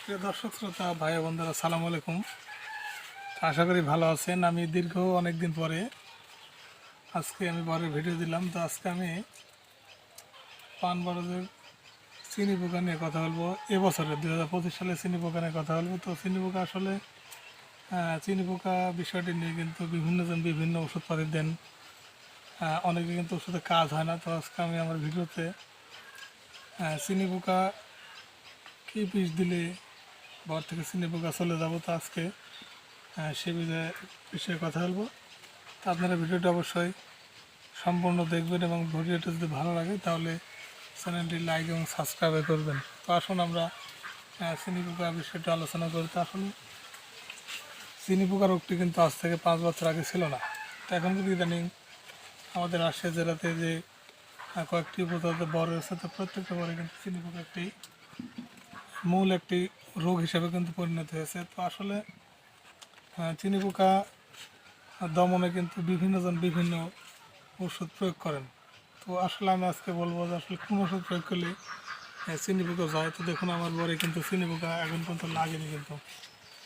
প্রিয় দর্শক শ্রোতা ভাই বন্ধুরা, আসসালামু আলাইকুম। আশা করি ভালো আছেন। আমি দীর্ঘ অনেক দিন পরে আজকে বরের ভিডিও দিলাম। তো আজকে আমি পান বরজের চিনি পোকা নিয়ে কথা বলবো। এবছরে 2025 সালে চিনি পোকা নিয়ে কথা বলবো। তো চিনি পোকা আসলে চিনি পোকা বিষয়টি নিয়ে কিন্তু বিভিন্নজন বিভিন্ন ওষুধপাতি দেন, অনেকে কিন্তু ওষুধে কাজ হয় না। তো আজকে আমি আমার ভিডিওতে চিনি পোকা কী বিষ দিলে বর থেকে চিনি পোকা চলে যাবো, তো আজকে সে বিষয়ে কথা বলবো। তো আপনারা ভিডিওটা অবশ্যই সম্পূর্ণ দেখবেন এবং ভিডিওটা যদি ভালো লাগে তাহলে চ্যানেলটি লাইক এবং সাবস্ক্রাইব করবেন। তো আসুন আমরা চিনি পোকা বিষয়টা আলোচনা করি। তো আসলে চিনি পোকা রোগটি কিন্তু আজ থেকে 5 বছর আগে ছিল না। তো এখন কিন্তু ইদানিং আমাদের রাজশাহী জেলাতে যে কয়েকটি উপজেলাতে বড় হয়েছে, তো প্রত্যেকটা বড়ে কিন্তু চিনি পোকা মূল একটি রোগ হিসেবে কিন্তু পরিণত হয়েছে। তো আসলে চিনি পোকা দমনে কিন্তু বিভিন্নজন বিভিন্ন ওষুধ প্রয়োগ করেন। তো আসলে আমি আজকে বলবো যে আসলে কোন ওষুধ প্রয়োগ করলে চিনি পোকা যায়। তো দেখুন আমার বরে কিন্তু চিনি পোকা এখন পর্যন্ত লাগেনি, কিন্তু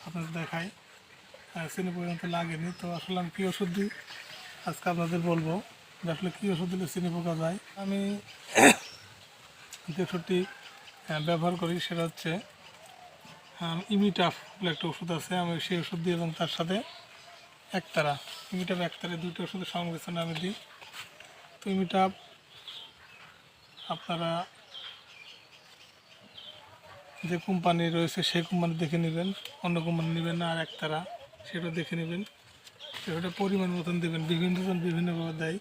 আপনাদের দেখাই চিনি পোকা কিন্তু লাগেনি। তো আসলে আমি কী ওষুধ দিই আজকে আপনাদের বলবো যে আসলে কী ওষুধ দিলে চিনি পোকা যায়। আমি যে ওষুধটি ব্যবহার করি সেটা হচ্ছে ইমিটাফ বলে একটা ওষুধ আছে। আমি সেই ওষুধ দিই এবং তার সাথে একতারা, ইমিটাফ একতারা দুটো ওষুধের সংমিশ্রণে আমি দিই। তো ইমিটাফ আপনারা যে কোম্পানি রয়েছে সেই কোম্পানি দেখে নেবেন, অন্য কোম্পানি নেবেন না। আর একতারা সেটা দেখে নেবেন, সেটা পরিমাণ মতন দেবেন। বিভিন্নজন বিভিন্নভাবে দেয়।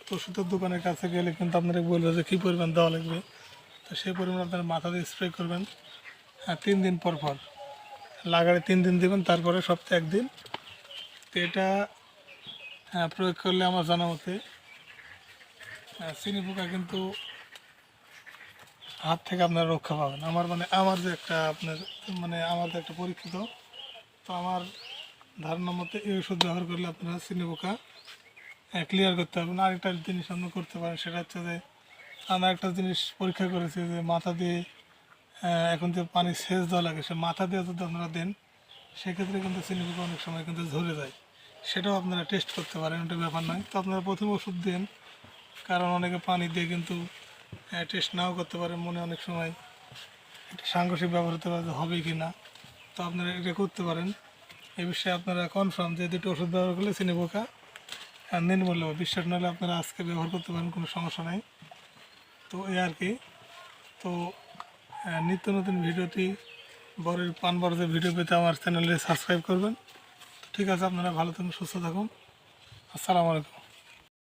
তো ওষুধের দোকানের কাছে গেলে কিন্তু আপনারা বলবে যে কী পরিমাণ দেওয়া লাগবে। তো সেই পরিমাণ আপনারা মাথা দিয়ে স্প্রে করবেন 3 দিন পর পর। লাগারে 3 দিন দেবেন, তারপরে সপ্তাহে 1 দিন। তো এটা প্রয়োগ করলে আমার জানা মতে চিনি পোকা কিন্তু হাত থেকে আপনারা রক্ষা পাবেন। আমার যে একটা আমার যে একটা পরীক্ষিত, তো আমার ধারণা মতে এই ওষুধ ব্যবহার করলে আপনারা চিনি পোকা ক্লিয়ার করতে পারবেন। আরেকটা জিনিস আপনি করতে পারেন, সেটা হচ্ছে যে আমরা একটা জিনিস পরীক্ষা করেছি যে মাথা দিয়ে এখন যে পানি সেচ দেওয়া লাগে, সে মাথা দিয়ে যদি আপনারা দেন সেক্ষেত্রে কিন্তু চিনি পোকা অনেক সময় কিন্তু ঝরে যায়। সেটাও আপনারা টেস্ট করতে পারেন, ওটা ব্যাপার নয়। তো আপনারা প্রথমে ওষুধ দেন, কারণ অনেকে পানি দিয়ে কিন্তু টেস্ট নাও করতে পারে। মনে অনেক সময় একটা সাংঘর্ষিক ব্যবহার হতে পারে, হবে কি না। তো আপনারা এটা করতে পারেন। এ বিষয়ে আপনারা কনফার্ম যে দুটো ওষুধ ব্যবহার করলে চিনি পোকা নির্মূল্য হবে। বিশ্বাস নাহলে আপনারা আজকে ব্যবহার করতে পারেন, কোনো সমস্যা নাই। তো এই আর কি। তো নিত্য নতুন ভিডিওটি বরের পান বরজের ভিডিও পেতে আমার চ্যানেলে সাবস্ক্রাইব করবেন। তো ঠিক আছে, আপনারা ভালো থাকুন, সুস্থ থাকুন। আসসালামু আলাইকুম।